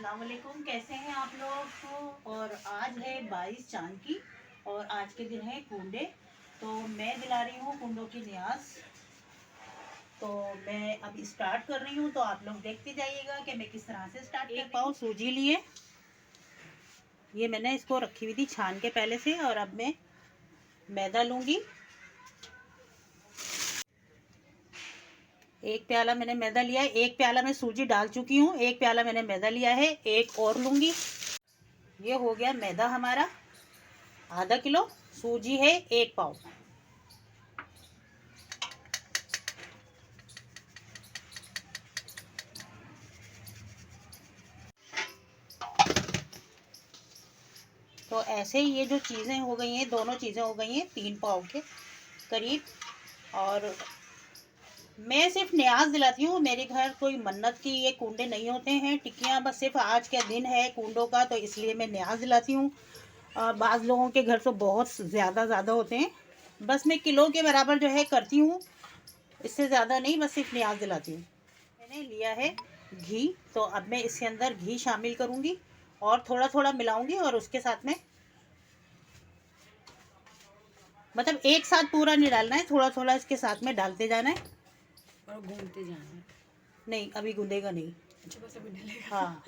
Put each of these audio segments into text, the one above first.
अस्सलाम वालेकुम। कैसे हैं आप लोग। और आज है 22 चांद की और आज के दिन है कुंडे। तो मैं दिला रही हूँ कुंडों की न्याज। तो मैं अब स्टार्ट कर रही हूँ, तो आप लोग देखते जाइएगा कि मैं किस तरह से स्टार्ट कर रही हूँ। 1 पाव सूजी लिए, ये मैंने इसको रखी हुई थी छान के पहले से। और अब मैं मैदा लूँगी। 1 प्याला मैंने मैदा लिया है। 1 प्याला मैं सूजी डाल चुकी हूँ, 1 प्याला मैंने मैदा लिया है, एक और लूँगी। ये हो गया मैदा हमारा आधा किलो, सूजी है 1 पाव। तो ऐसे ही ये जो चीज़ें हो गई हैं, दोनों चीज़ें हो गई हैं 3 पाव के करीब। और मैं सिर्फ न्याज दिलाती हूँ, मेरे घर कोई मन्नत की ये कुंडे नहीं होते हैं, टिक्कियाँ बस सिर्फ आज के दिन है कुंडों का, तो इसलिए मैं न्याज दिलाती हूँ। बाज़ लोगों के घर तो बहुत ज़्यादा होते हैं, बस मैं किलो के बराबर जो है करती हूँ, इससे ज़्यादा नहीं, बस सिर्फ न्याज दिलाती हूँ। मैंने लिया है घी, तो अब मैं इसके अंदर घी शामिल करूँगी और थोड़ा थोड़ा मिलाऊंगी। और उसके साथ में मतलब एक साथ पूरा नहीं डालना है, थोड़ा थोड़ा इसके साथ में डालते जाना है और घूमते जाना है। नहीं, अभी गूंदेगा नहीं। अच्छा, बस अभी डलेगा। हाँ,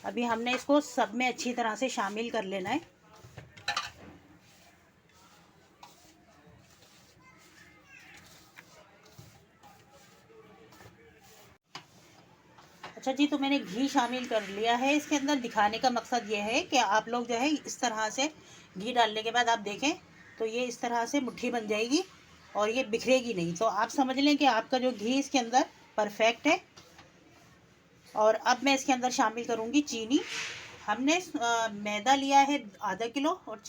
अभी हमने इसको सब में अच्छी तरह से शामिल कर लेना है। अच्छा जी, तो मैंने घी शामिल कर लिया है इसके अंदर। दिखाने का मकसद ये है कि आप लोग जो है इस तरह से घी डालने के बाद आप देखें तो ये इस तरह से मुट्ठी बन जाएगी और ये बिखरेगी नहीं, तो आप समझ लें कि आपका जो घी इसके अंदर परफेक्ट है। और अब मैं इसके अंदर शामिल करूँगी चीनी। हमने मैदा लिया है आधा किलो और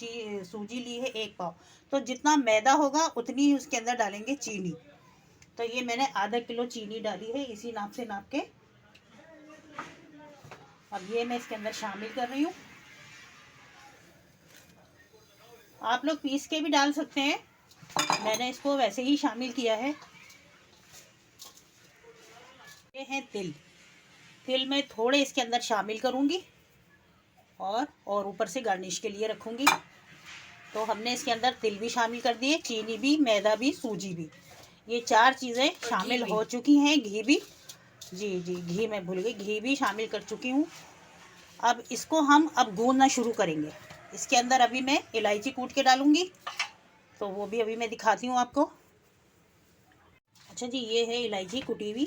सूजी ली है 1 पाव, तो जितना मैदा होगा उतनी ही उसके अंदर डालेंगे चीनी। तो ये मैंने आधा किलो चीनी डाली है, इसी नाप से नाप के। अब ये मैं इसके अंदर शामिल कर रही हूँ। आप लोग पीस के भी डाल सकते हैं, मैंने इसको वैसे ही शामिल किया है। ये है तिल। तिल मैं थोड़े इसके अंदर शामिल करूँगी और ऊपर से गार्निश के लिए रखूँगी। तो हमने इसके अंदर तिल भी शामिल कर दिए, चीनी भी, मैदा भी, सूजी भी, ये 4 चीज़ें शामिल हो चुकी हैं। घी भी, जी घी मैं भूल गई, घी भी शामिल कर चुकी हूँ। अब इसको हम अब गूंदना शुरू करेंगे। इसके अंदर अभी मैं इलायची कूट के डालूँगी, तो वो भी अभी मैं दिखाती हूँ आपको। अच्छा जी, ये है इलायची कुटी हुई,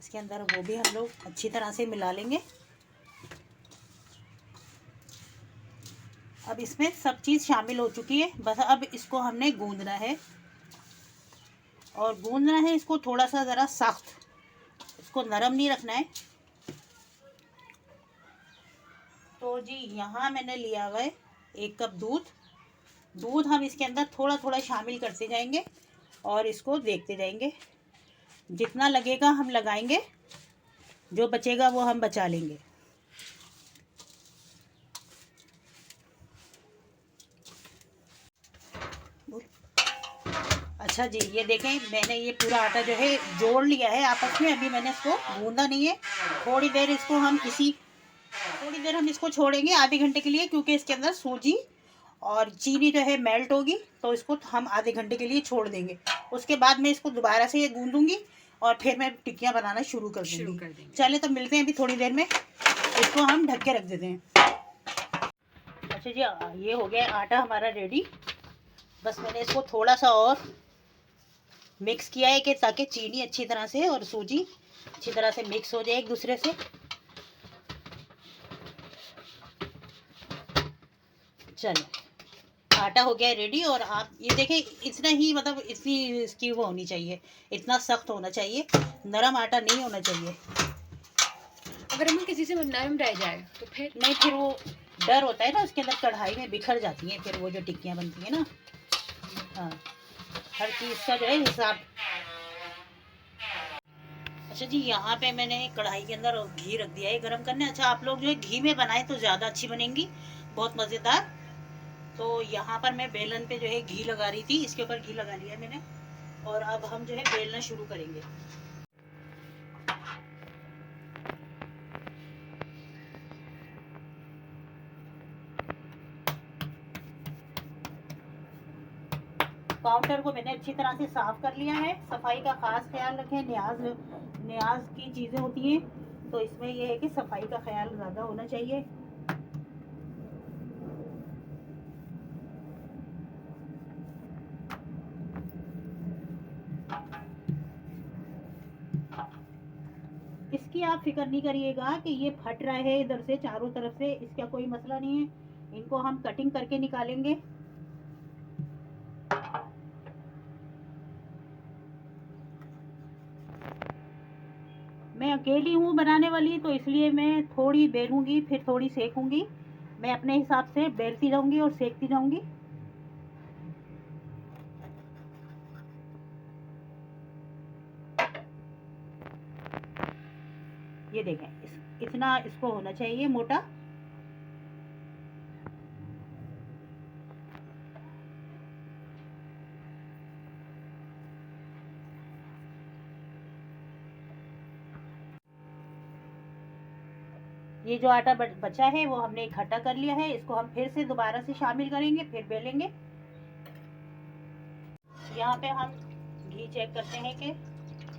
इसके अंदर वो भी हम लोग अच्छी तरह से मिला लेंगे। अब इसमें सब चीज़ शामिल हो चुकी है, बस अब इसको हमने गूंदना है। और गूंदना है इसको थोड़ा सा ज़रा सख्त, इसको नरम नहीं रखना है। तो जी यहाँ मैंने लिया हुआ है 1 कप दूध हम इसके अंदर थोड़ा थोड़ा शामिल करते जाएंगे और इसको देखते जाएंगे। जितना लगेगा हम लगाएंगे, जो बचेगा वो हम बचा लेंगे। अच्छा जी, ये देखें मैंने ये पूरा आटा जो है जोड़ लिया है आपस में। अभी मैंने इसको गूंदा नहीं है, थोड़ी देर हम इसको छोड़ेंगे आधे घंटे के लिए, क्योंकि इसके अंदर सूजी और चीनी जो है मेल्ट होगी, तो इसको हम आधे घंटे के लिए छोड़ देंगे। उसके बाद मैं इसको दोबारा से ये गूंदूंगी और फिर मैं टिक्कियाँ बनाना शुरू कर दूँगी। चले तो मिलते हैं अभी थोड़ी देर में, इसको हम ढक के रख देते हैं। अच्छा जी, ये हो गया आटा हमारा रेडी। बस मैंने इसको थोड़ा सा और मिक्स किया है कि ताकि चीनी अच्छी तरह से और सूजी अच्छी तरह से मिक्स हो जाए एक दूसरे से। चलो, आटा हो गया है रेडी। और आप ये देखें, इतना ही मतलब इतनी इसकी वो होनी चाहिए, इतना सख्त होना चाहिए, नरम आटा नहीं होना चाहिए। अगर हम किसी से नरम रह जाए तो फिर नहीं, फिर वो डर होता है ना, उसके अंदर कढ़ाई में बिखर जाती हैं फिर वो जो टिक्कियाँ बनती हैं ना। हाँ, हर चीज़ का जो है हिसाब। अच्छा जी, यहाँ पे मैंने कढ़ाई के अंदर घी रख दिया है गरम करने। अच्छा, आप लोग जो है घी में बनाए तो ज़्यादा अच्छी बनेंगी, बहुत मज़ेदार। तो यहाँ पर मैं बेलन पे जो है घी लगा रही थी, इसके ऊपर घी लगा लिया मैंने। और अब हम जो है बेलना शुरू करेंगे। काउंटर को मैंने अच्छी तरह से साफ कर लिया है। सफाई का खास ख्याल रखें, न्याज की चीज़ें होती हैं तो इसमें यह है कि सफाई का ख्याल ज़्यादा होना चाहिए। इसकी आप फिक्र नहीं करिएगा कि ये फट रहा है इधर से चारों तरफ से, इसका कोई मसला नहीं है। इनको हम कटिंग करके निकालेंगे। मैं अकेली हूँ बनाने वाली तो इसलिए मैं थोड़ी बेलूंगी फिर थोड़ी सेकूंगी। मैं अपने हिसाब से बेलती जाऊंगी और सेकती जाऊंगी। ये देखें, इतना इसको होना चाहिए मोटा। ये जो आटा बचा है वो हमने इकट्ठा कर लिया है। इसको हम फिर से दोबारा से शामिल करेंगे, फिर बेलेंगे। यहाँ पे हम घी चेक करते हैं कि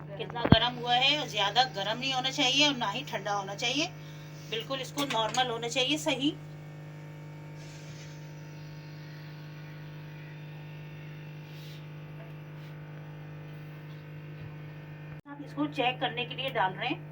कितना गर्म हुआ है। और ज़्यादा गर्म नहीं होना चाहिए और ना ही ठंडा होना चाहिए, बिल्कुल इसको नॉर्मल होना चाहिए, सही। आप इसको चेक करने के लिए डाल रहे हैं।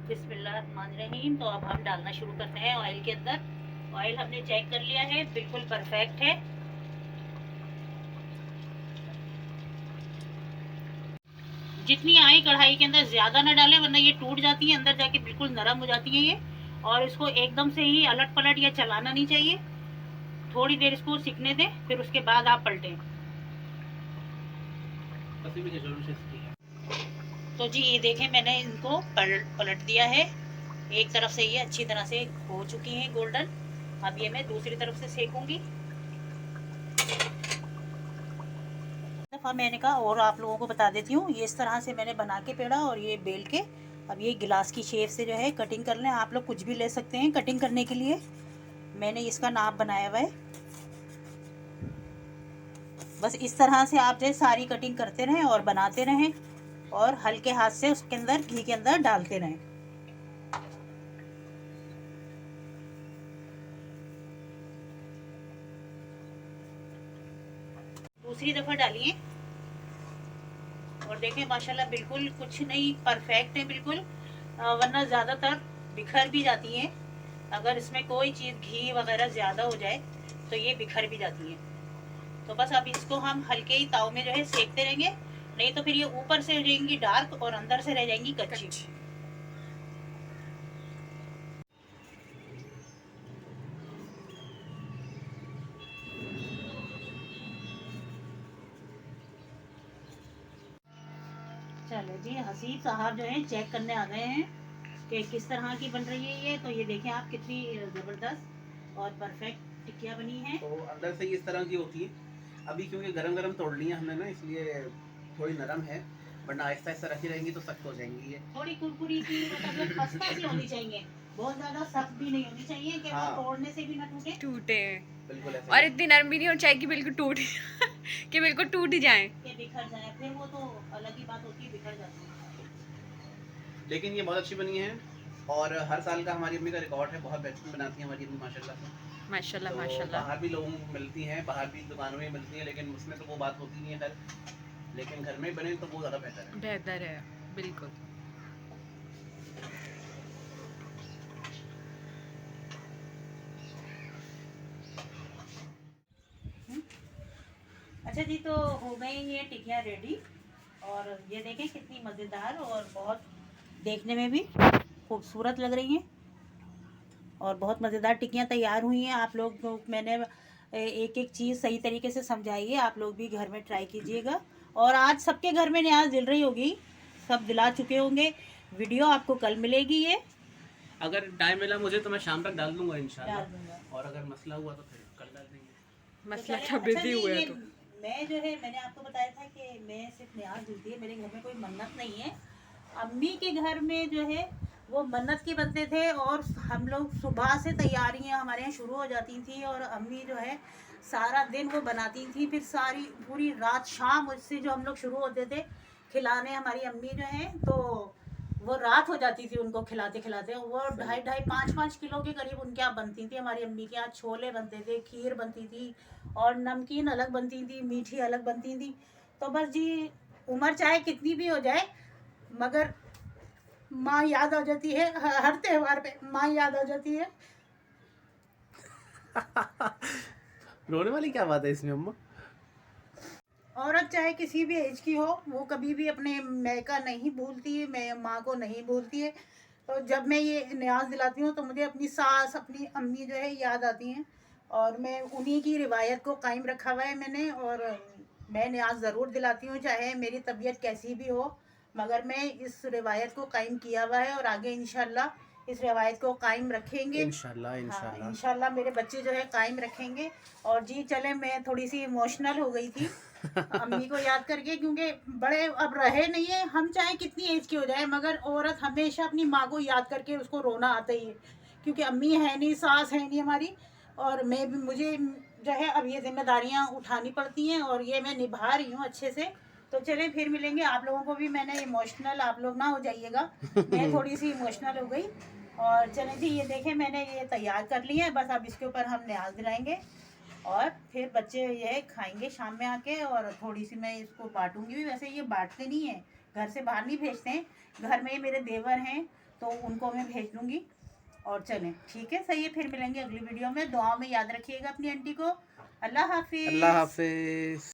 बिस्मिल्लाहिर्रहमानिर्रहीम। तो अब हम डालना शुरू करते हैं ऑयल के अंदर। ऑयल हमने चेक कर लिया है, बिल्कुल परफेक्ट है। जितनी आई कढ़ाई के अंदर ज्यादा ना डालें वरना ये टूट जाती है, अंदर जाके बिल्कुल नरम हो जाती है ये। और इसको एकदम से ही अलट पलट या चलाना नहीं चाहिए, थोड़ी देर इसको सिकने दें, फिर उसके बाद आप पलटें। तो जी ये देखें, मैंने इनको पलट दिया है। एक तरफ से ये अच्छी तरह से हो चुकी हैं गोल्डन। अब ये मैं दूसरी तरफ से सेकूंगी। दफ़ा मैंने कहा और आप लोगों को बता देती हूँ, ये इस तरह से मैंने बना के पेड़ा और ये बेल के अब ये गिलास की शेप से जो है कटिंग कर लें। आप लोग कुछ भी ले सकते हैं कटिंग करने के लिए, मैंने इसका नाप बनाया हुआ है। बस इस तरह से आप जो सारी कटिंग करते रहें और बनाते रहें और हल्के हाथ से उसके अंदर घी के अंदर डालते रहें। दूसरी दफ़ा डालिए और देखें माशाल्लाह बिल्कुल कुछ नहीं, परफेक्ट है बिल्कुल। वरना ज़्यादातर बिखर भी जाती हैं। अगर इसमें कोई चीज़ घी वगैरह ज़्यादा हो जाए तो ये बिखर भी जाती हैं। तो बस अब इसको हम हल्के ही ताव में जो है सेकते रहेंगे, नहीं तो फिर ये ऊपर से हो जाएंगी डार्क और अंदर से रह जाएंगी कच्ची। चलो जी, हसीब साहब जो है चेक करने आ गए हैं कि किस तरह की बन रही है ये। तो ये देखें आप कितनी ज़बरदस्त और परफेक्ट टिक्कियाँ बनी हैं। तो अंदर से इस तरह की होती है। अभी क्योंकि गरम गरम तोड़ ली है हमने ना, इसलिए थोड़ी नरम है, वरना आहिस्ता आहिस्ता रखी रहेंगी तो सख्त हो जाएंगी ये। थोड़ी कुरकुरी सी मतलब खस्ता सी होनी चाहिए, बहुत ज्यादा सख्त भी नहीं होनी चाहिए कि हाँ। वो तोड़ने से भी ना टूटे बिल्कुल ऐसे और इतनी नरम भी नहीं होनी चाहिए कि बिल्कुल टूट कि बिल्कुल टूट ही जाए, कि बिखर जाए, फिर वो तो अलग ही बात होती है, बिखर जाती है। लेकिन ये बहुत अच्छी बनी है और हर साल का हमारी अम्मी का रिकॉर्ड है, बहुत बेहतरीन बनाती है हमारी अम्मी माशाल्लाह से। माशाल्लाह तो माशाल्लाह। बाहर भी लोगों को मिलती हैं, बाहर भी दुकानों में मिलती हैं, लेकिन उसमें तो वो बात होती नहीं है खैर, लेकिन घर में बने तो वो ज़्यादा बेहतर है। बेहतर है बिल्कुल। अच्छा जी, तो हो गई ये टिकियाँ रेडी और ये देखें कितनी मज़ेदार और बहुत देखने में भी खूबसूरत लग रही हैं और बहुत मज़ेदार टिकियाँ तैयार हुई हैं। आप लोग को मैंने एक एक चीज़ सही तरीके से समझाई है, आप लोग भी घर में ट्राई कीजिएगा। और आज सबके घर में न्याज दिल रही होगी, सब दिला चुके होंगे। वीडियो आपको कल मिलेगी ये, अगर टाइम मिला मुझे तो मैं शाम तक डाल दूंगा डाल इंशाल्लाह, दूंगा। और अगर मसला हुआ तो फिर कल डाल देंगे। मसला तो क्या अच्छा बिजी जी, हुआ है ये तो मैं जो है मैंने आपको बताया था कि मैं सिर्फ न्याज दिलती है, मेरे घर में कोई मन्नत नहीं है। अम्मी के घर में जो है वो मन्नत के बनते थे, और हम लोग सुबह से तैयारियां हमारे यहाँ शुरू हो जाती थी, और अम्मी जो है सारा दिन वो बनाती थी, फिर सारी पूरी रात शाम उससे जो हम लोग शुरू होते थे खिलाने, हमारी अम्मी जो है तो वो रात हो जाती थी उनको खिलाते खिलाते। वो 2.5-5 किलो के करीब उनके यहाँ बनती थी, हमारी अम्मी के यहाँ छोले बनते थे, खीर बनती थी, और नमकीन अलग बनती थी, मीठी अलग बनती थी। तो बस जी, उम्र चाहे कितनी भी हो जाए मगर माँ याद आ जाती है, हर त्योहार पे माँ याद आ जाती है। रोने वाली क्या बात है इसमें अम्मा? औरत चाहे किसी भी एज की हो, वो कभी भी अपने मैका नहीं भूलती है, मैं माँ को नहीं भूलती है। तो जब मैं ये न्याज दिलाती हूँ तो मुझे अपनी सास, अपनी अम्मी जो है याद आती हैं, और मैं उन्हीं की रिवायत को कायम रखा हुआ है मैंने, और मैं न्याज ज़रूर दिलाती हूँ चाहे मेरी तबीयत कैसी भी हो, मगर मैं इस रिवायत को कायम किया हुआ है, और आगे इंशाल्लाह इस रिवायत को कायम रखेंगे। इंशाल्लाह हाँ इंशाल्लाह। इंशाल्लाह मेरे बच्चे जो है कायम रखेंगे। और जी चले, मैं थोड़ी सी इमोशनल हो गई थी अम्मी को याद करके, क्योंकि बड़े अब रहे नहीं है, हम चाहे कितनी एज की हो जाए मगर औरत हमेशा अपनी माँ को याद करके उसको रोना आता ही है, क्योंकि अम्मी है नहीं, सास है नहीं हमारी, और मैं भी, मुझे जो है अब ये जिम्मेदारियाँ उठानी पड़ती हैं, और ये मैं निभा रही हूँ अच्छे से। तो चलें फिर मिलेंगे। आप लोगों को भी मैंने इमोशनल, आप लोग ना हो जाइएगा, मैं थोड़ी सी इमोशनल हो गई। और चलें जी, ये देखें मैंने ये तैयार कर लिए हैं, बस अब इसके ऊपर हम न्याज दिलाएंगे, और फिर बच्चे ये खाएंगे शाम में आके, और थोड़ी सी मैं इसको बांटूंगी भी। वैसे ये बांटते नहीं हैं, घर से बाहर नहीं भेजते हैं, घर में मेरे देवर हैं तो उनको मैं भेज दूंगी। और चलें ठीक है, सही है, फिर मिलेंगे अगली वीडियो में। दुआ में याद रखिएगा अपनी आंटी को। अल्लाह हाफिज़। अल्लाह हाफिज।